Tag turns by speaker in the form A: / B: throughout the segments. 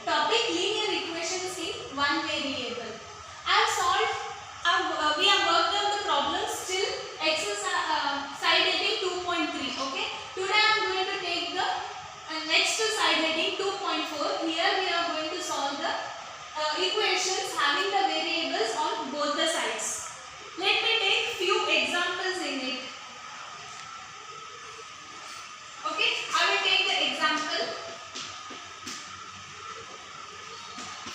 A: Topic: linear equations in one variable. We have worked out the problems till exercise side heading 2.3. Okay. Today I am going to take the next side heading 2.4. Here we are going to solve the equations having the variables on both the sides. Let me take few examples in it. Okay. I will take the example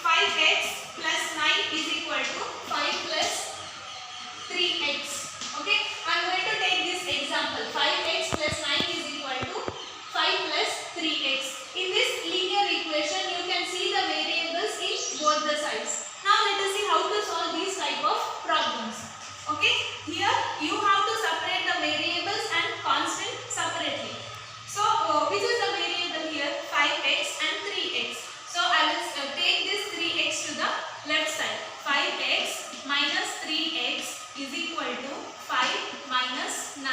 A: 5x plus 9 is equal to 5 plus 3x. Okay, I am going to take this example 5x plus 9 is equal to 5 plus 3x. In this linear equation you can see the variables in both the sides. Now let us see how to solve these type of problems. Okay, here you have to separate the variables and constant separately. So which is the variable here? 5x and 3x. So I will take this 3x to the left side. 5x minus 3x is equal to 5 minus 9.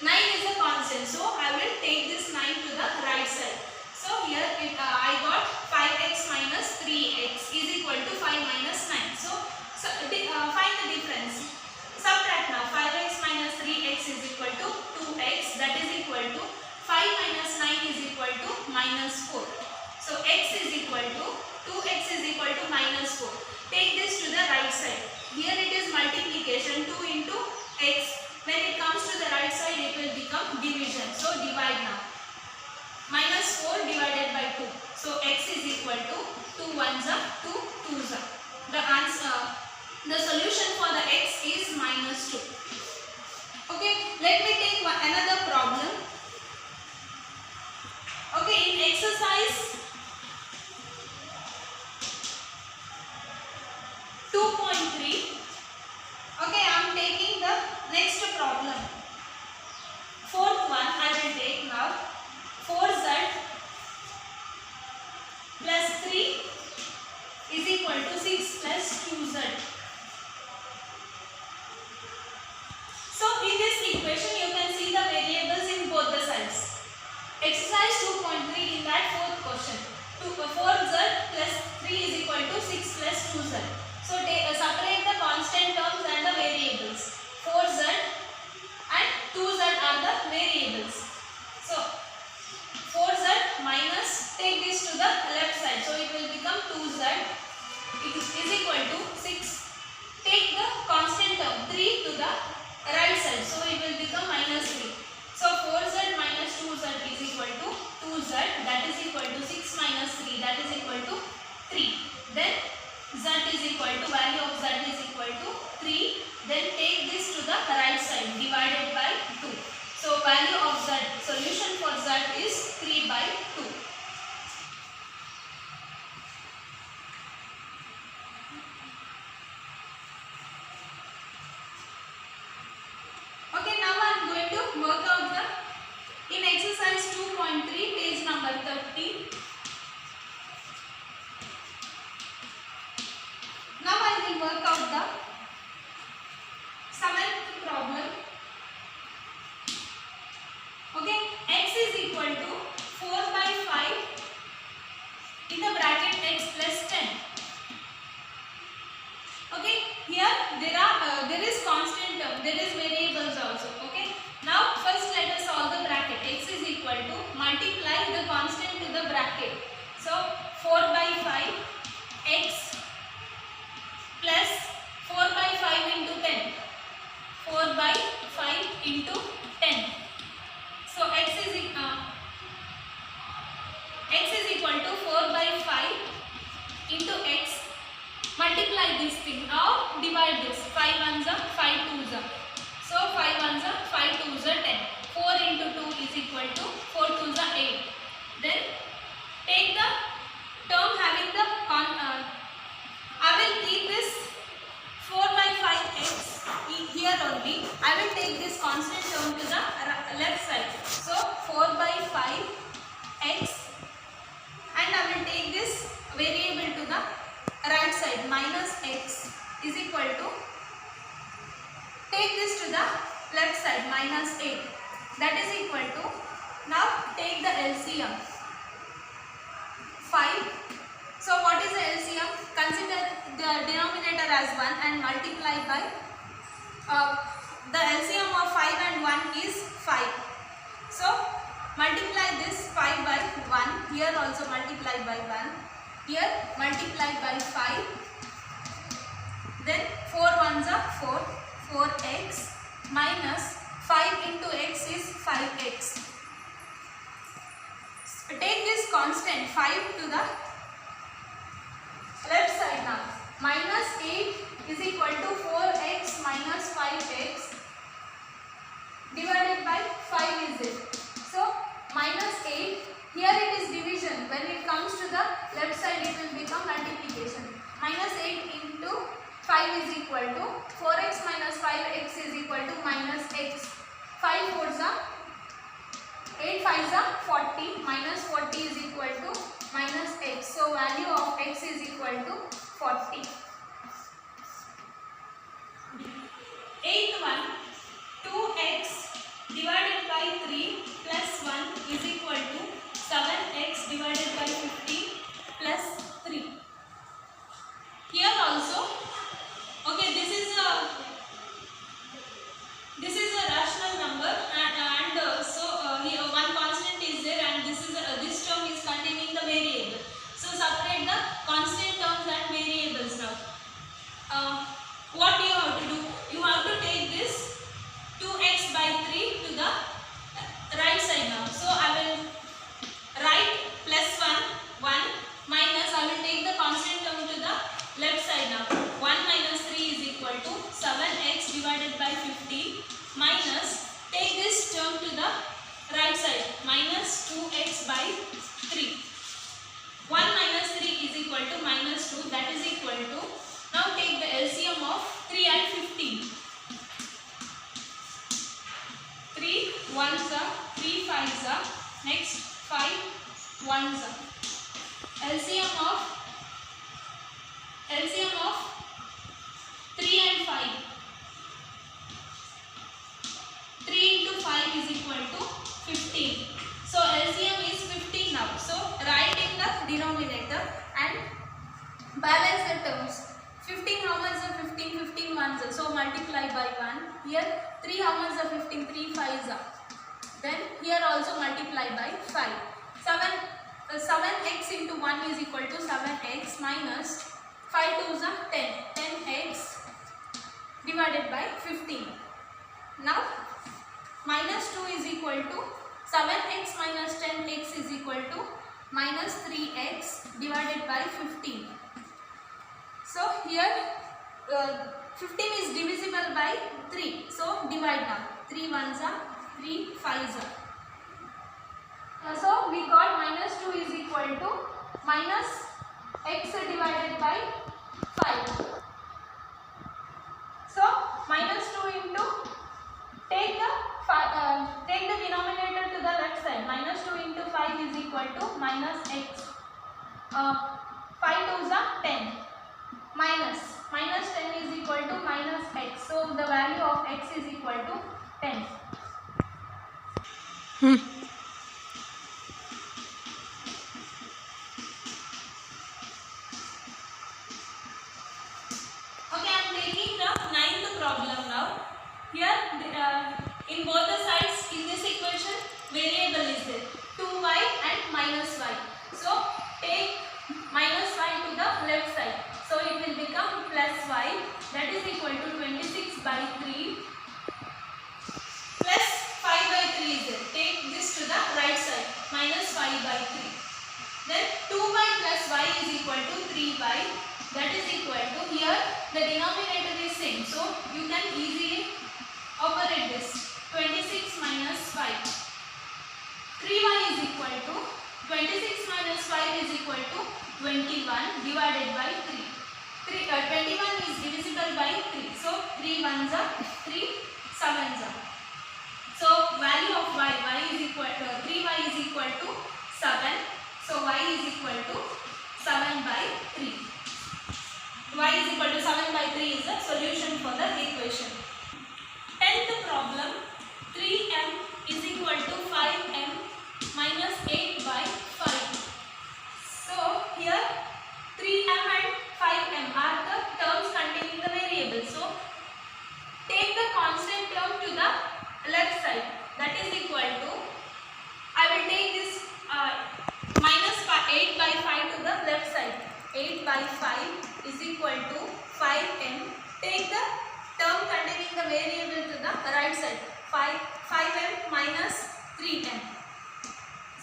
A: 9 is a constant. So I will take this 9 to the right side. So here I got 5x minus 3x is equal to 5 minus 9. So find the difference. Subtract now. 5x minus 3x is equal to 2x. That is equal to 5 minus 9 is equal to minus 4. So x is equal to 2x is equal to minus 4. Take this to the right side. Here it is multiplication 2 into x. When it comes to the right side it will become division. So divide now. Minus 4 divided by 2. So x is equal to 2 ones are 2 twos are. The solution for the x is minus 2. Okay, let me take another problem. Okay, in exercise 2.3, okay, I am taking the next problem. Fourth one I will take now. 4z plus 3 is equal to 6 plus 2z. So in this equation you can see the variables in both the sides. Exercise 2.3 in that fourth question. 4z plus 3 is equal to 6 plus 2z. So separate the constant terms and the variables. 4z and 2z are the variables. So 4z minus, take this to the left side. So it will become 2z is equal to 6. Take the constant term 3 to the right side. So it will become minus 3. So 4z minus 2z is equal to 2z, that is equal to 6 minus 3, that is equal to 3. Then z is equal to, value of z is equal to 3. Then take this to the right side, divided by 2. So value of z, solution for z is 3 by 2. Okay, now I am going to work out in exercise 2.3, page number 30. Now I will work out the seventh problem. Okay, x is equal to 4 by 5 in the bracket x plus 10. Okay, here there is constant term, there is variables also. Okay, now first let us solve the bracket. X is equal to, multiply the constant to the bracket. So 4 by 5 x plus 4 by 5 into 10. 4 by 5 into 10. So x is equal to 4 by 5 into x. Multiply this thing or divide this. 5 ones are 5 twos are. So 5 ones are 5 twos are 10. 4 into 2 is equal to 4 twos are 8. Then take the term having the I will keep this 4 by 5x here only. I will take this constant term to the left side. So 4 by 5x and I will take this variable to the right side, minus x is equal to, take this to the left side, minus 8. That is equal to, now take the LCM. 5 as 1 and multiply by the LCM of 5 and 1 is 5. So multiply this 5 by 1. Here also multiply by 1. Here multiply by 5. Then 4 ones are 4. 4x minus 5 into x is 5x. Take this constant 5 to the left side now. Minus 8 is equal to 4x minus 5x divided by 5 is it. So minus 8, here it is division. When it comes to the left side it will become multiplication. Minus 8 into 5 is equal to 4x minus 5x is equal to minus x. 5 4s are 8 5s are 40. Minus 40 is equal to minus x. So value of x is equal to 40. Eighth one, 2x divided by 3 plus 1 is equal to 7x divided by 50 plus 3. Here also, okay, this is a rational number and here one constant is there and this term is containing the variable. So separate the constant terms and variables now. What you have to do? You have to take this 2x by 3 to the right side now. So I will write plus 1 minus, I will take the constant term to the left side now. 1 minus 3 is equal to 7x divided by 50 minus, take this term to the right side, minus 2x by 3. 1 minus 3 is equal to minus 2, that is equal to, now take the LCM of 3 and 15. 3 1s are, 3 5s are, next 5 1s are. LCM of 3 and 5. 3 into 5 is equal to 15. So LCM is 15 now. So write in the denominator and balance the terms. 15 how much are 15? 15 ones are. So multiply by 1. Here 3 how much are 15? 3 5s are. Then here also multiply by 5. 7x into 1 is equal to 7x minus 5 2s are 10. 10x divided by 15. Now minus 2 is equal to 7x minus 10x is equal to minus 3x divided by 15. So here 15 is divisible by 3. So divide now. 3 1s are, 3 5s are. So we got minus 2 is equal to minus x divided by 5. So minus 2 into, take the denominator to the left side. Minus 2 into 5 is equal to minus x. 5 2s are 10. Minus 10 is equal to minus x. So the value of x is equal to 10. Okay, I am taking the 9th problem now. Here in both the sides in this equation variable is there, 2y and minus y. So take minus y to the left side. So it will become plus y, that is equal to 26 by 3 plus 5 by 3 is there. Take this to the right side, minus 5 by 3. Then 2y plus y is equal to 3y, that is equal to, here the denominator is same. So you can easily operate this. 26 minus 5. 3y is equal to 26 minus 5 is equal to 21 divided by 3. 21 is divisible by 3. So 3 1s are, 3 7s are. So value of y is equal to 3y is equal to 7. So y is equal to 7 by 3. Y is equal to 7 by 3 is the solution for the equation. 10th problem, 3m is equal to 5m minus 8 by 5. So here 3m and 5m are the terms containing by 5 is equal to 5m. Take the term containing the variable to the right side. 5m minus 3m.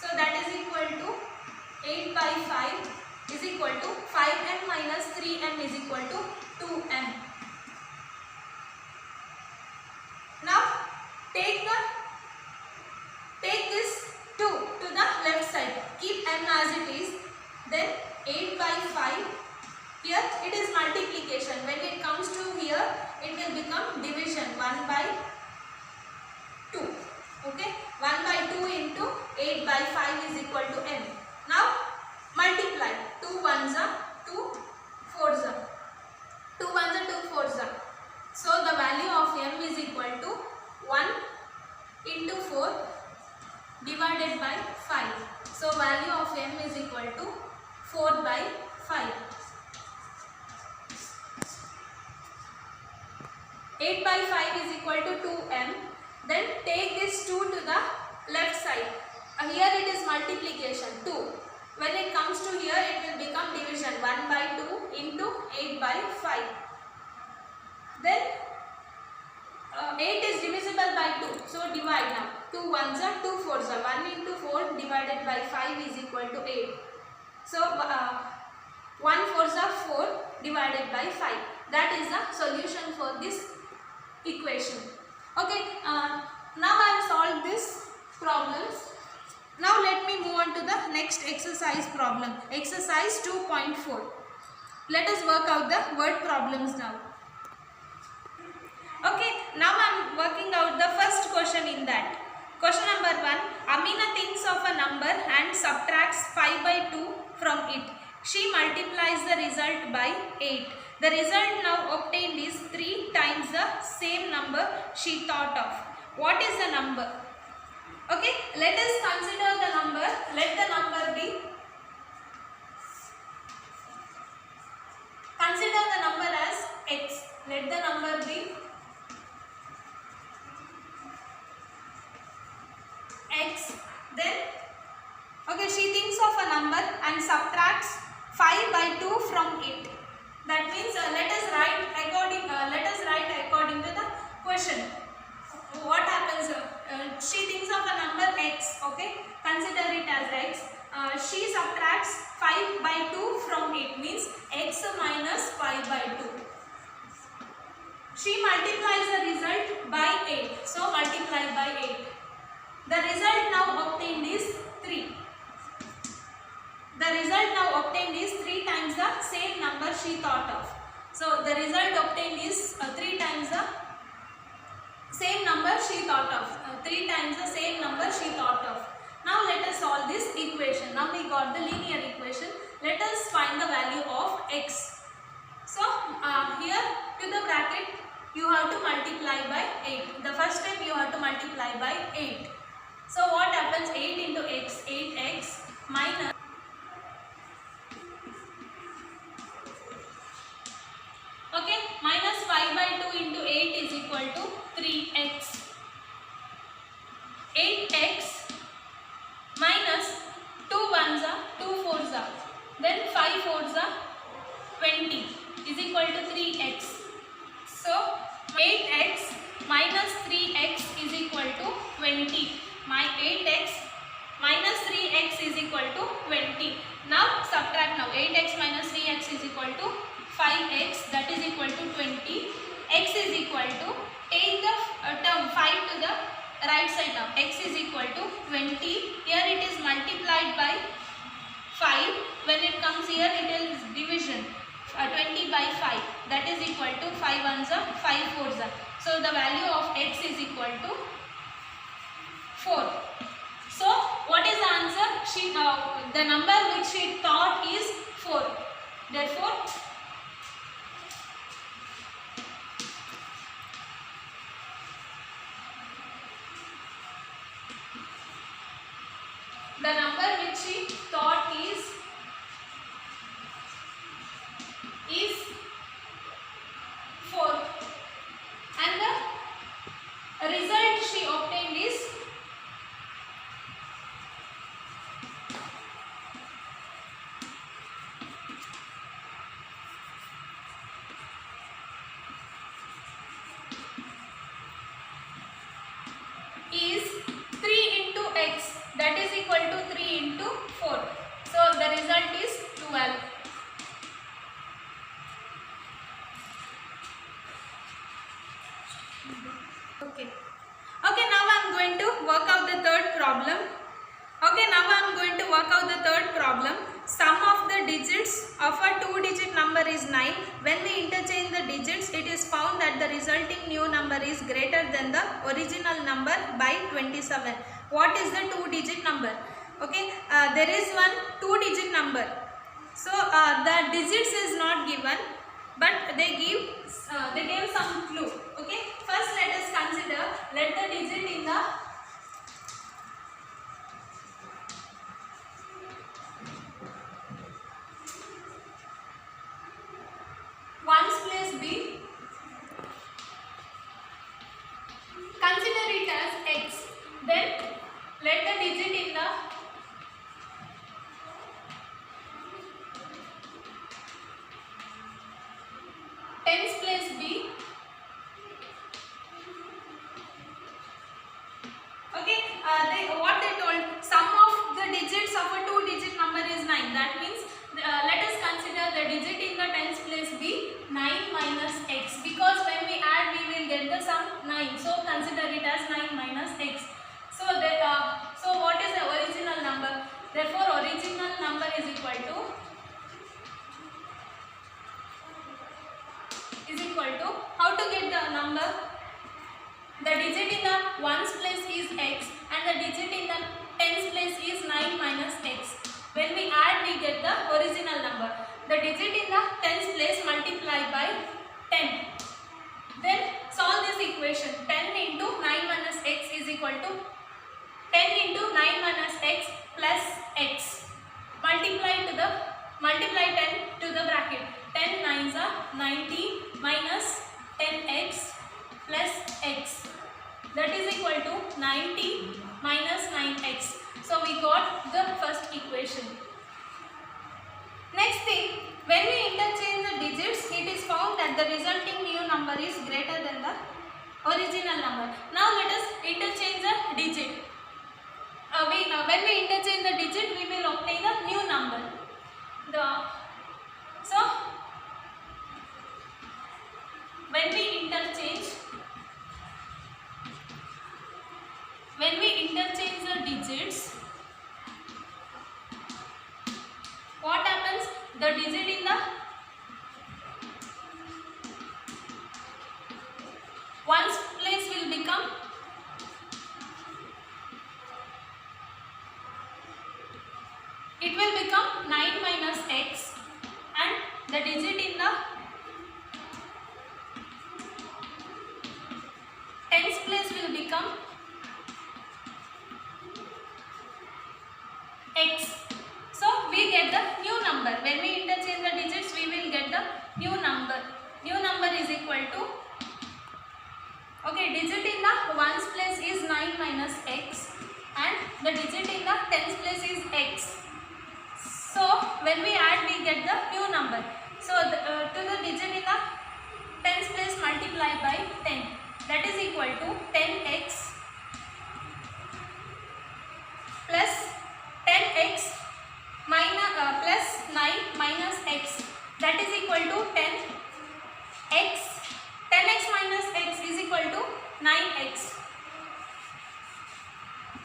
A: So that is equal to 8 by 5 is equal to 5m minus 3m is equal to 2m. Now take this 2 to the left side. Keep m as it is. Then 8 by 5. Here it is multiplication. When it comes to here, it will become division. 1 by 2. Okay. 1 by 2 into 8 by 5 is equal to m. Now multiply. 2 ones are 2 fours are. 2 ones are 2 fours are. So the value of m is equal to 1 into 4 divided by 5. So value of m is equal to 4 by 5. 8 by 5 is equal to 2m. Then take this 2 to the left side. Here it is multiplication 2. When it comes to here, it will become division. 1 by 2 into 8 by 5. Then 8 is divisible by 2. So divide now. 2 ones are 2 fours are. 1 into 4 divided by 5 is equal to 8. So 1 fours are 4 divided by 5. That is the solution for this equation. Okay. Now I have solved this problems. Now let me move on to the next exercise problem. Exercise 2.4. Let us work out the word problems now. Okay, now I am working out the first question in that. Question number 1. Amina thinks of a number and subtracts 5 by 2 from it. She multiplies the result by 8. The result now obtained is 3 times the same number she thought of. What is the number? Okay, let us consider the number. Let the number be. Consider the number as x. Let the number be x. Then, okay, she thinks of a number and subtracts 5 by 2 from it. That means let us write according to the question. What happens? She thinks of a number x. Okay, consider it as x. She subtracts 5 by 2 from it, means x minus 5 by 2. She multiplies the result by 8. So multiply by 8. The result now obtained is 3. The result now obtained is 3 times the same number she thought of. So the result obtained is 3 times the same number she thought of. 3 times the same number she thought of. Now let us solve this equation. Now we got the linear equation. Let us find the value of x. So here to the bracket you have to multiply by 8. The first step you have to multiply by 8. So what happens? 8 into x, 8x minus minus 5 by 2 into 8 is equal to 3x. 8x minus 2 ones are 2 fours are, then 5 fours are 20 is equal to 3x. So 8x minus 3x is equal to 20. My 8x minus 3x is equal to 20. Now subtract now. 8x minus 3x is equal to 5x, that is equal to 20. X is equal to, take the term 5 to the right side now. X is equal to 20. Here it is multiplied by 5. When it comes here it is division. 20 by 5, that is equal to 5 ones are 5 fours are. So the value of x is equal to 4. So what is the answer? The number which she thought is 4. Therefore the number which she thought is 4, and the result she obtained is 4. problem. Okay, now I am going to work out the third problem. Sum of the digits of a 2-digit number is 9. When we interchange the digits, it is found that the resulting new number is greater than the original number by 27. What is the 2-digit number? Okay, there is one 2-digit number. So the digits is not given, but they gave some clue. Okay, first let us consider, let the digit in the ones place be, consider it as x. Then let the digit in the tens place be. Okay, what they told, sum of the digits of a 2-digit number is 9. That means let us consider the digit in the tens place be 9 minus x, because when we add we will get the sum 9. So consider it as 9 minus x. So so what is the original number? Therefore original number is equal to how to get the number? The digit in the ones place is x and the digit in the tens place is 9 minus x. When we add we get the original number. The digit in the tens place multiply by 10. Then solve this equation. 10 into 9 minus x is equal to 10 into 9 minus x plus x. Multiply 10 to the bracket. 10 nines are 90 minus 10x plus x. That is equal to 90 minus 9x. So we got the first equation. Next thing, when we interchange the digits, it is found that the resulting new number is greater than the original number. Now let us interchange the digit. When we interchange the digit, we will obtain a new number. So when we interchange the digits, what happens? The digit in the ones place will become it will become 9 minus x, and the digit in the tens place will become x. So we get the new number. When we interchange the digits, we will get the new number. New number is equal to, okay, digit in the ones place is 9 minus x and the digit in the tens place is x. So when we add we get the new number. So to the digit in the tens place multiply by 10. That is equal to 10x plus 10x minus plus 9 minus x. That is equal to 10x. 10x minus x is equal to 9x.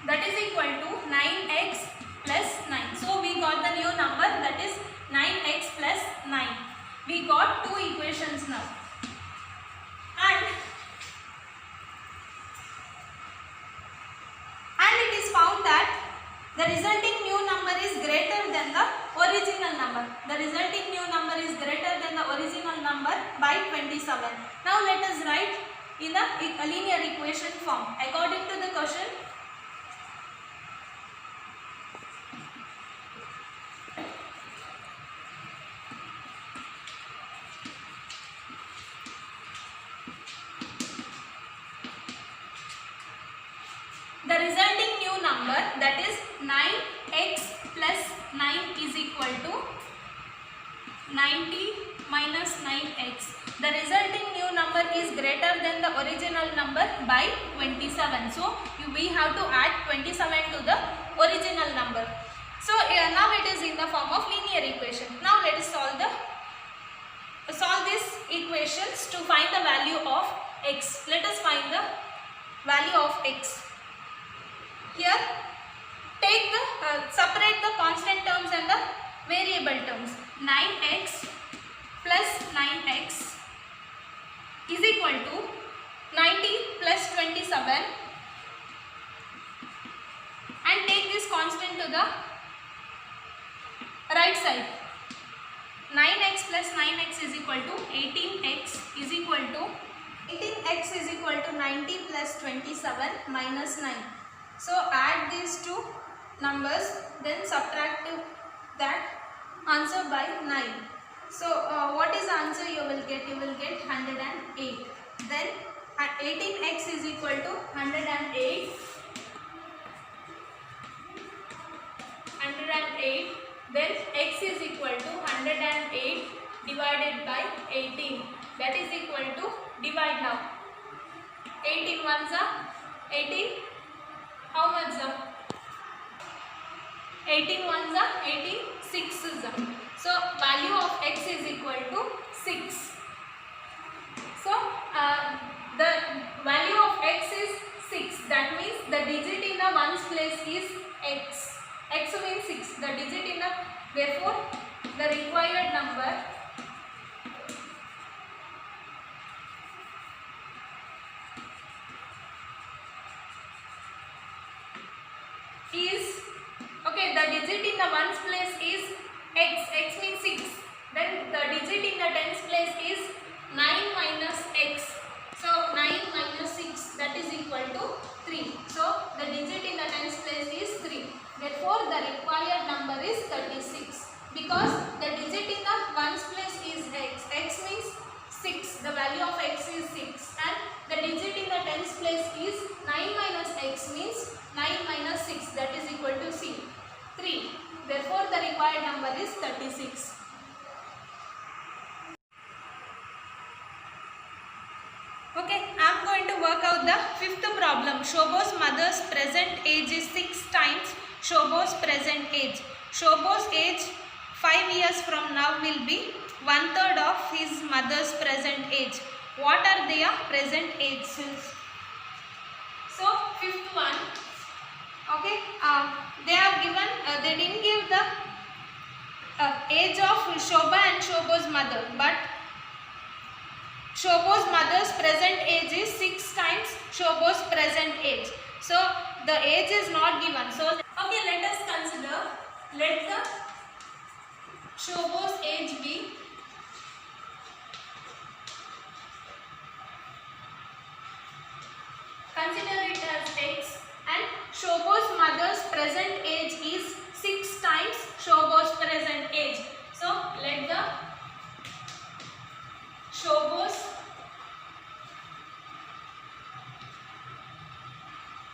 A: That is equal to 9x plus 9. So we got the new number, that is 9x plus 9. We got two equations now. And it is found that the resulting new number is greater than the original number. The resulting new number is greater than the original number by 27. Now let us write in the linear equation form. According to the question, the resulting new number, that is 9x plus 9 is equal to 90 minus 9x. The resulting new number is greater than the original number by 27. So we have to add 27 to the original number. So now it is in the form of linear equation. Now let us solve these equations to find the value of x. Let us find the value of x. Here take the separate the constant terms and the variable terms. 9x plus 9x is equal to 90 plus 27, and take this constant to the right side. 9x plus 9x is equal to 18x is equal to 18x is equal to 90 plus 27 minus 9. So add these two numbers, then subtract that answer by 9. So what is the answer you will get? You will get 108. Then 18x is equal to 108. 108. Then x is equal to 108 divided by 18. That is equal to, divide now. 18 ones are 18. How much are? 18 ones are 18 sixes are. So value of x is equal to 6. So the value of x is 6. That means the digit in the ones place is x. X means 6. The digit in the, therefore the required number is, okay, the digit in the ones place is x. X means 6. Then the digit in the tens place is 9 minus x. So 9 minus 6, that is equal to 3. So the digit in the tens place is 3. Therefore the required number is 36, because the digit in the ones place is x. X means 6. The value of x is 6, and the digit in the tens place is 9 minus x means 9 minus 6, that is equal to 3. Therefore the required number is 36. Okay, I am going to work out the fifth problem. Shobo's mother's present age is 6 times Shobo's present age. Shobo's age 5 years from now will be 1/3 of his mother's present age. What are their present ages? So fifth one. Okay, they have given, they didn't give the age of Shoba and Shobo's mother, but Shobo's mother's present age is 6 times Shobo's present age. So the age is not given. So okay, let us consider, let the Shobo's age be consider it as x, and Shobo's mother's present age is 6 times Shobo's present age. So let the Shobo's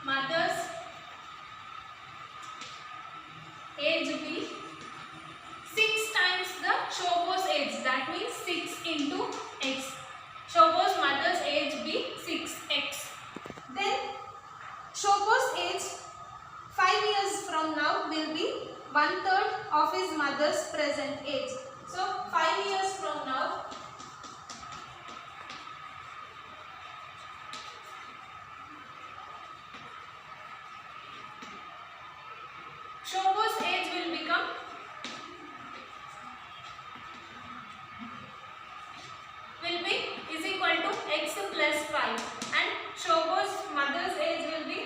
A: mother's age be 6 times the Shobo's age. That means 6 into x. Shobo's mother's age be 6x. Then Shobo's age 5 years from now will be 1/3 of his mother's present age. So 5 years from now, Shobo's age will become is equal to x plus 5, and Shobo's mother's age will be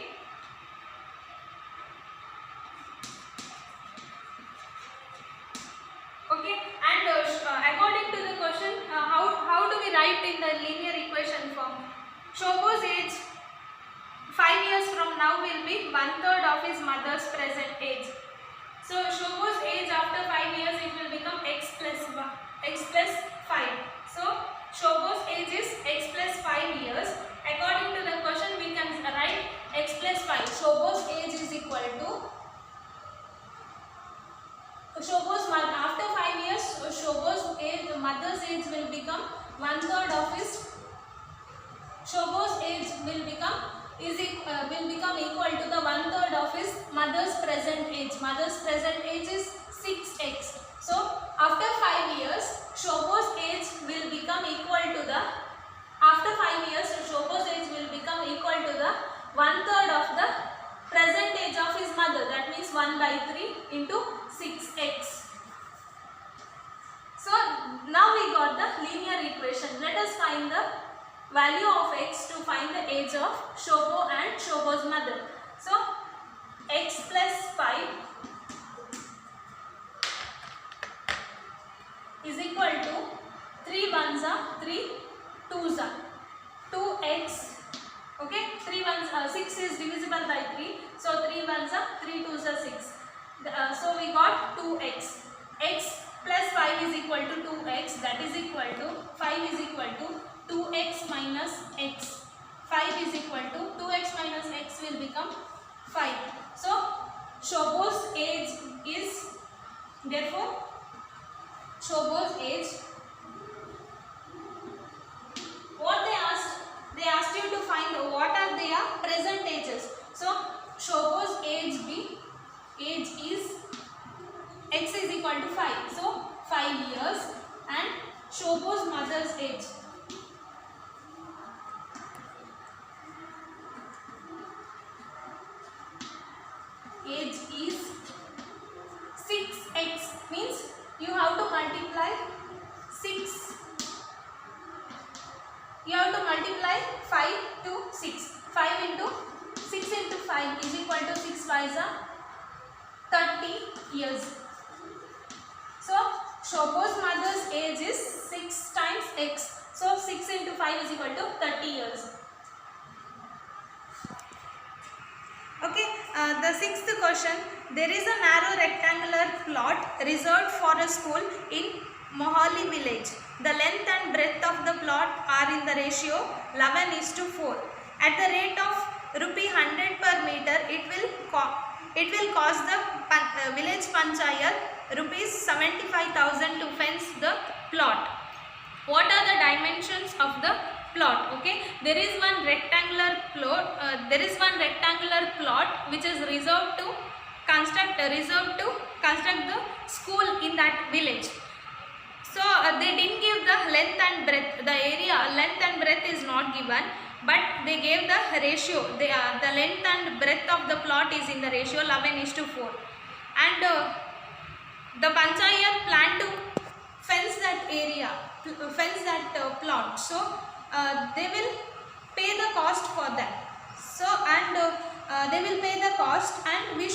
A: okay. And according to the question, how do we write in the linear equation form? Shobo's age 5 years from now will be 1/3 of his mother's present age. So Shobo's age after 5 years, it will become x plus 5. So Shobo's age is x plus 5 years. According to the question, we can write x plus 5. Shobo's age is equal to Shobo's mother after 5 years. Shobo's age, mother's age will become 1/3 of his. Shobo's age will become equal to the 1/3 of his mother's present age. Mother's present age is 6x. So after 5 years, Shobo's age will become equal to the, after 5 years, Shobo's age will become equal to the 1/3 of the present age of his mother, that means 1/3 into 6x. So now we got the linear equation. Let us find the value of x to find the age of Shobo and Shobo's mother. So x plus 5 is equal to 3 ones are 3 twos are 2x. Okay, 3 ones 6 is divisible by 3, so 3 ones are 3 twos are 6. So we got 2x. X plus 5 is equal to 2x, that is equal to 5 is equal to 2x minus x. 5 is equal to 2x minus x will become 5. So Shobo's age is, therefore Shobo's age, what they asked you to find what are their present ages. So Shobo's age is x is equal to 5, so 5 years, and Shobo's mother's age is 6x, means you have to multiply 6. You have to multiply 5 to 6. 5 into 6 into 5 is equal to 6 5s are 30 years. So Shobo's mother's age is 6 times x. So 6 into 5 is equal to 30 years. Okay, the sixth question. There is a narrow rectangular plot reserved for a school in Mohali village. The length and breadth of the plot are in the ratio 11:4. At the rate of rupee 100 per meter, it will cost the village panchayat rupees 75,000 to fence the plot. What are the dimensions of the plot? Okay, there is one rectangular plot. Which is reserved to construct the school in that village. So they didn't give the length and breadth. The area length and breadth is not given, but they gave the ratio. The length and breadth of the plot is in the ratio 11:4, and the panchayat planned to fence that area, plot. So they will pay the cost for that. So they will pay the cost, and we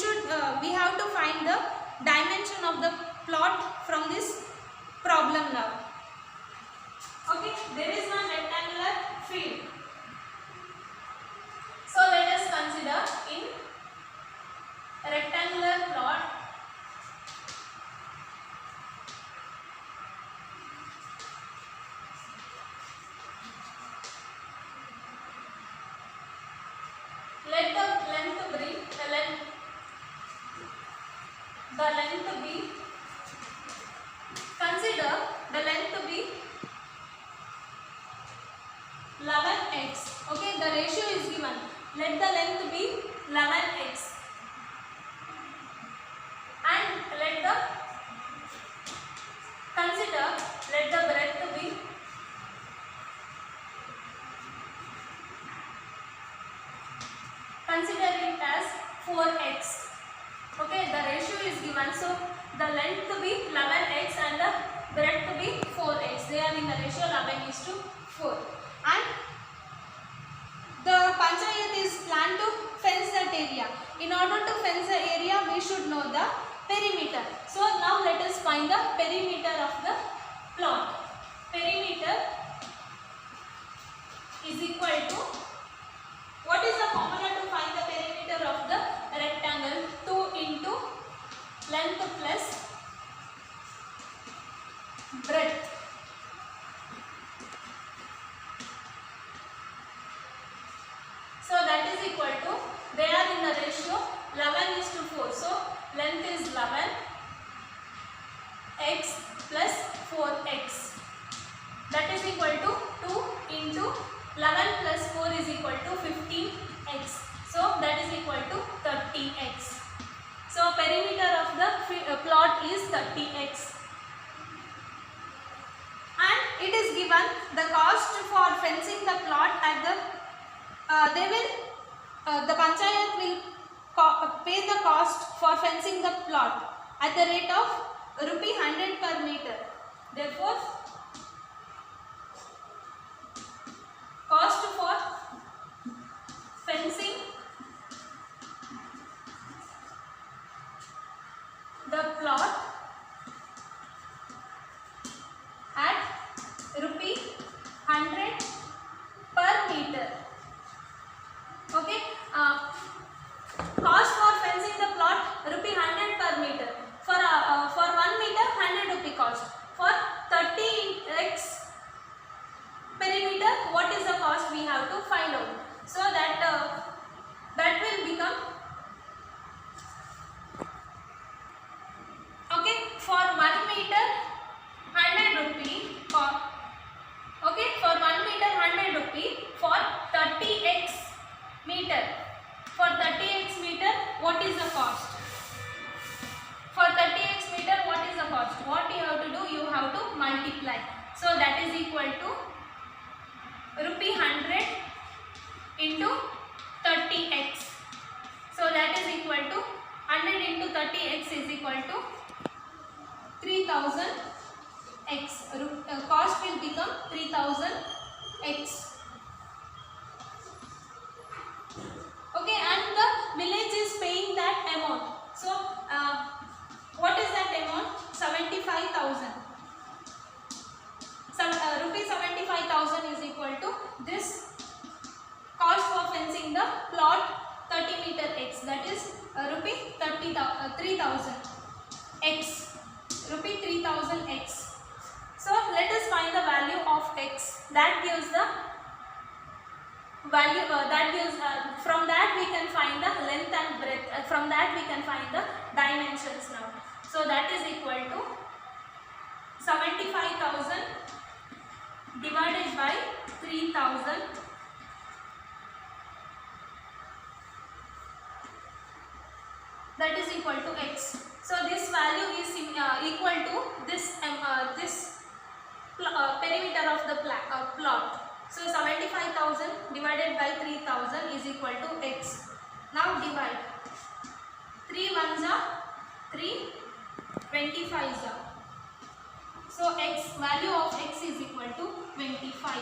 A: have to find the dimension of the plot from this problem now. Okay, there is one rectangular field. So let us consider in a rectangular plot. Let the length be consider the length to be 11x. Okay, the ratio is given. Let the length be 11x, and let the breadth be consider it as 4x. Okay, the ratio is given, so the length to be 11x and the breadth to be 4x. They are in the ratio 11:4, and the panchayat is planned to fence that area. In order to fence the area, we should know the perimeter. So now let us find the perimeter of the plot. Perimeter is equal to, what is the formula to find the perimeter of the rectangle? 2 into length plus breadth. So that is equal to, they are in the ratio 11:4. So length is 11, x plus 4x. That is equal to 2 into 11 plus 4 is equal to 15x. So that is equal to 30x. So perimeter of the plot is 30x. And it is given the cost for fencing the plot at the the panchayat will pay the cost for fencing the plot at the rate of rupee 100 per meter. Therefore, cost for fencing the plot at rupee 100 per meter. Okay, cost for fencing the plot rupee 100 per meter. For 1 meter 100 rupee cost. For 30x perimeter, what is the cost we have to find out? So that will become, okay, for 1 meter 100 rupee. Okay, for 1 meter 100 rupee. For 30x meter. For 30x meter, what is the cost? For 30x meter, what is the cost? What you have to do? You have to multiply. So that is equal to rupee 100 into 30x. So that is equal to 100 into 30x is equal to 3000 x. Cost will become 3000 x. Okay, and the village is paying that amount. So what is that amount? 75,000. Rupee 75,000 is equal to this cost for fencing the plot 30 meter x, that is rupee 3000 x. Rupee 3000 x. So let us find the value of x. That gives the value, from that we can find the length and breadth. From that we can find the dimensions now. So that is equal to 75,000 divided by 3000 that is equal to x. So this value is equal to this perimeter of the plot. So 75,000 divided by 3000 is equal to x. Now divide. 3 ones are 3, 25s are. So x, value of x is equal to 25.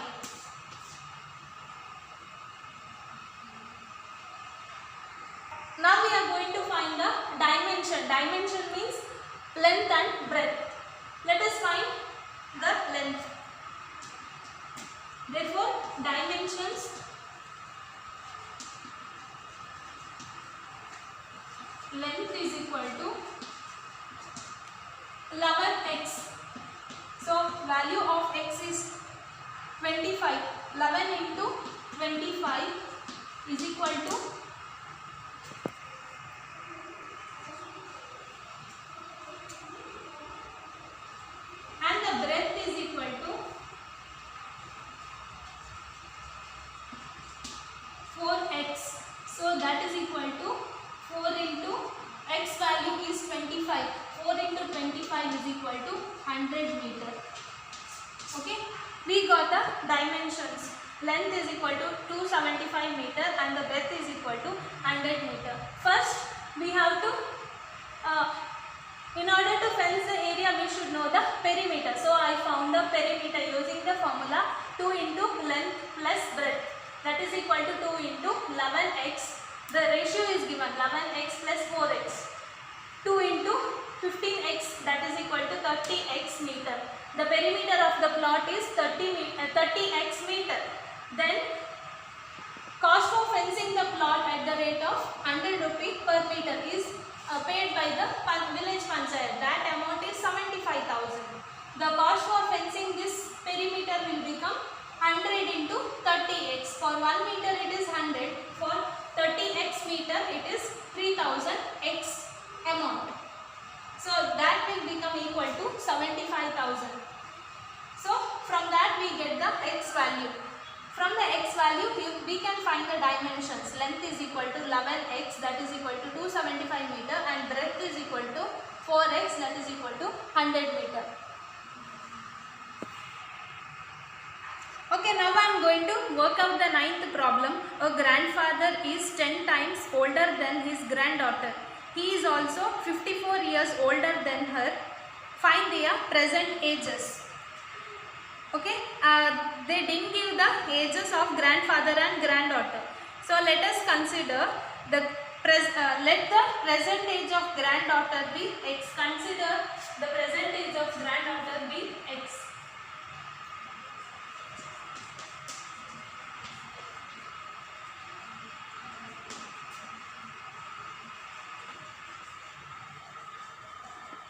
A: Now we are going to find the dimension. Dimension means length and breadth. Let us find the length. Therefore, dimensions length is equal to 11x. So value of x is 25. 11 into 25 is equal to 4x. So that is equal to 4 into x value is 25. 4 into 25 is equal to 100 meter. Okay. We got the dimensions. Length is equal to 275 meter and the breadth is equal to 100 meter. First we have to, in order to fence the area we should know the perimeter. So I found the perimeter using the formula 2 into length plus breadth. That is equal to 2 into 11x. The ratio is given 11x plus 4x. 2 into 15x, that is equal to 30x meter. The perimeter of the plot is 30x meter. Then cost for fencing the plot at the rate of 100 rupee per meter is paid by the village panchayat. That amount is 75,000. The cost for fencing this perimeter will become 100 into 30x. For 1 meter it is 100. For 30x meter it is 3000x amount. So that will become equal to 75,000. So from that we get the x value. From the x value we can find the dimensions. Length is equal to 11x, that is equal to 275 meter, and breadth is equal to 4x, that is equal to 100 meter. Okay, now now I am going to work out the ninth problem. A grandfather is 10 times older than his granddaughter. He is also 54 years older than her. Find their present ages. Okay, they didn't give the ages of grandfather and granddaughter. So let us consider the let the present age of granddaughter be x. Consider the present age of granddaughter be x.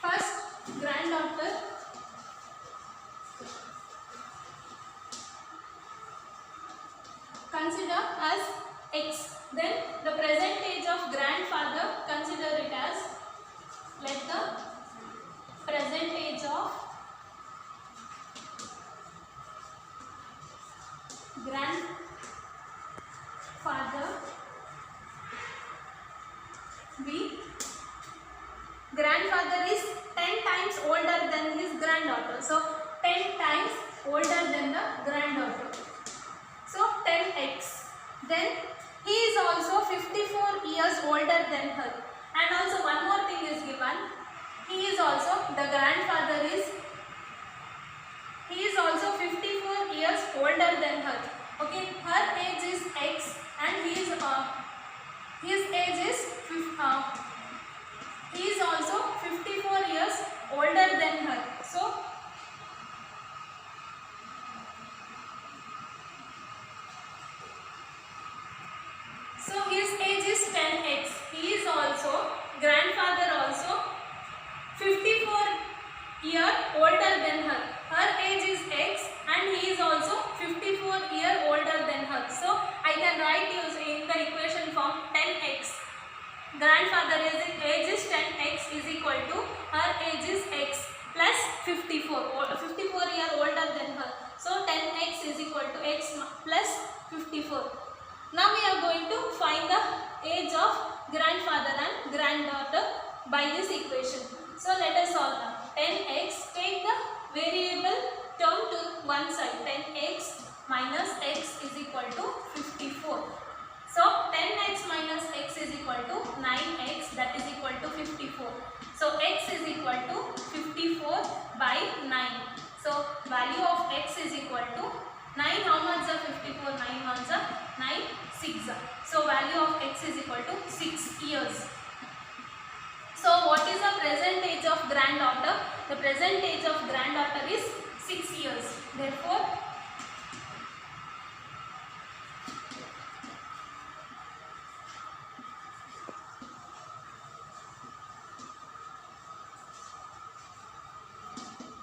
A: First, granddaughter consider as x. Then the present age of grandfather, consider it as, let the present age of grandfather be, grandfather is 10 times older than his granddaughter. So 10 times older than the granddaughter. So 10x. Then he is also 54 years older than her. And also one more thing is given. He is also, the grandfather is, he is also 54 years older than her. Okay, her age is x and his age is he is also 54 years older than her. So his age is 10x. He is also, grandfather also 54 year older than her. Her age is x and he is also 54 year older than her. So I can write in the equation form 10x. Grandfather age is 10x is equal to her age is x plus 54. 54 year older than her. So 10x is equal to x plus 54. Now we are going to find the age of grandfather and granddaughter by this equation. So let us solve now. 10x, take the variable term to one side. 10x minus x is equal to 54. So 10x minus x is equal to 9x, that is equal to 54. So x is equal to 54 by 9. So value of x is equal to 9. How much is 54? 9 ones are 9, 6. So value of x is equal to 6 years. So what is the present age of granddaughter? The present age of granddaughter is 6 years. Therefore,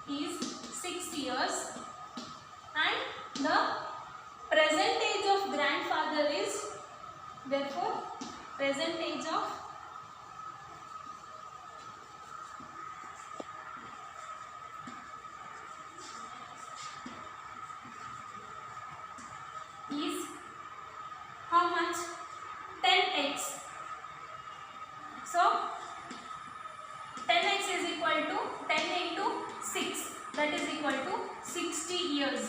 A: is 6 years, and the present age of grandfather is, therefore present age of is how much? 10x. So 10x is equal to 10 into 6, that is equal to 60 years.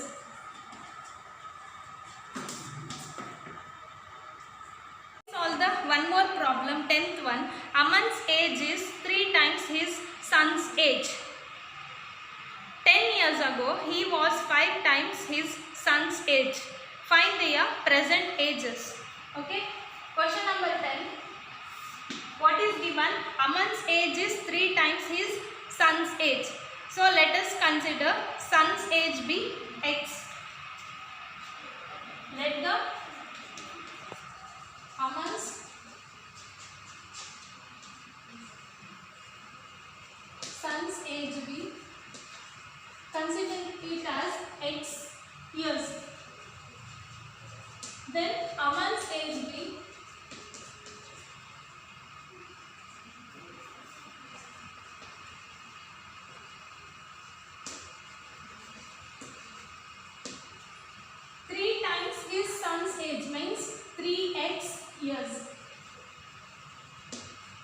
A: Solve the one more problem, 10th one. Aman's age is 3 times his son's age. 10 years ago, he was 5 times his son's age. Find their present ages. Okay. Question number 10. What is given? Aman's age is 3 times his son's age. So let us consider son's age be x. Let the Aman's son's age be, consider it as x years. Then Aman's age be his son's age, means 3x years.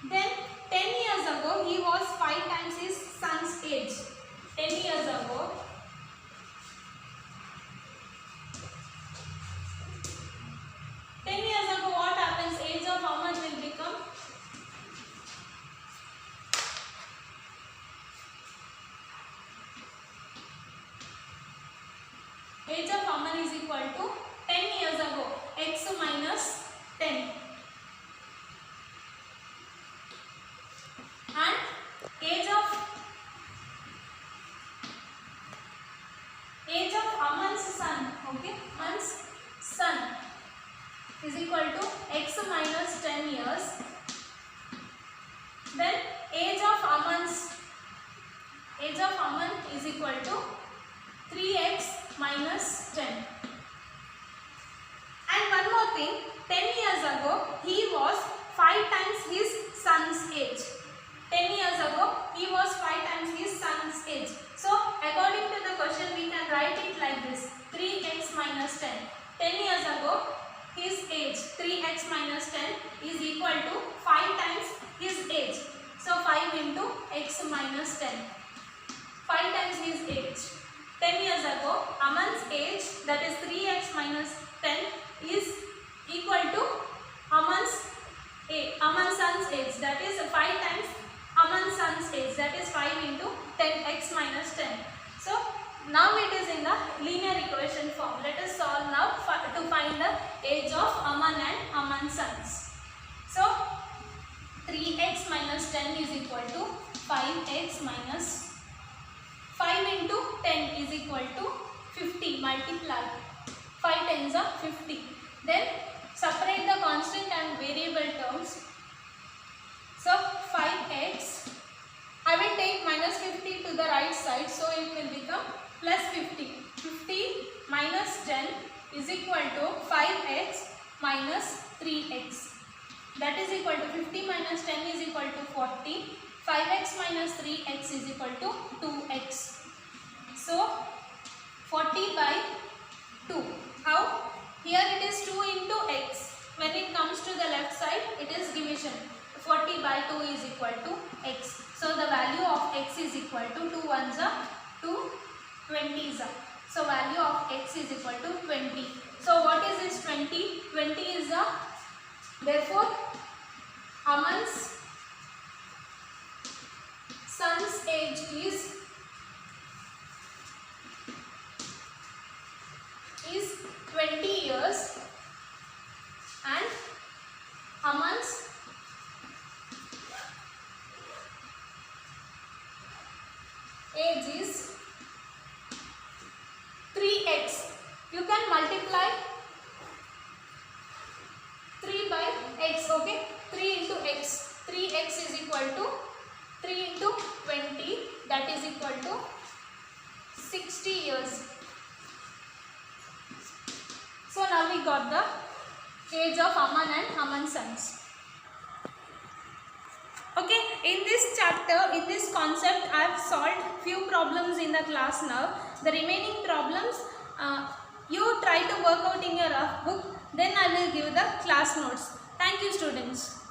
A: Then 10 years ago he was 5 times his son's age. 10 years ago Aman is equal to 10 years ago, x minus 10. And age of Aman's son, okay, Aman's son is equal to x minus 10 years. Then age of Aman is equal to 3x minus 10. And one more thing, 10 years ago he was 5 times his son's age. 10 years ago he was 5 times his son's age. So according to the question we can write it like this, 3x minus 10. 10 years ago his age 3x minus 10 is equal to 5 times his age. So 5 into x minus 10. 5 times his age. 10 years ago Aman's age, that is 3x minus 10, is equal to Aman's son's age, that is 5 times Aman's son's age, that is 5 into 10x minus 10. So now it is in the linear equation form. Let us solve now to find the age of Aman and Aman's sons. So 3x minus 10 is equal to 5x minus 5 into 10 is equal to 50. Multiply 5 tens are 50. Then separate the constant and variable terms. So 5x, I will take minus 50 to the right side, so it will become plus 50. 50 minus 10 is equal to 5x minus 3x. That is equal to 50 minus 10 is equal to 40. 5x minus 3x is equal to 2x. So 40 by 2. How? Here it is 2 into x. When it comes to the left side, it is division. 40 by 2 is equal to x. So the value of x is equal to 2 ones are 2 20s are. So value of x is equal to 20. So what is this 20? 20 is a, therefore Aman's son's age is 20 years and Aman's age is 3x. You can multiply 3 by x, okay? 3 into x. 3x is equal to 3 into 20, that is equal to 60 years. So now we got the age of Aman and Aman's sons. Okay, in this chapter, in this concept, I have solved few problems in the class now. The remaining problems, you try to work out in your rough book, then I will give the class notes. Thank you, students.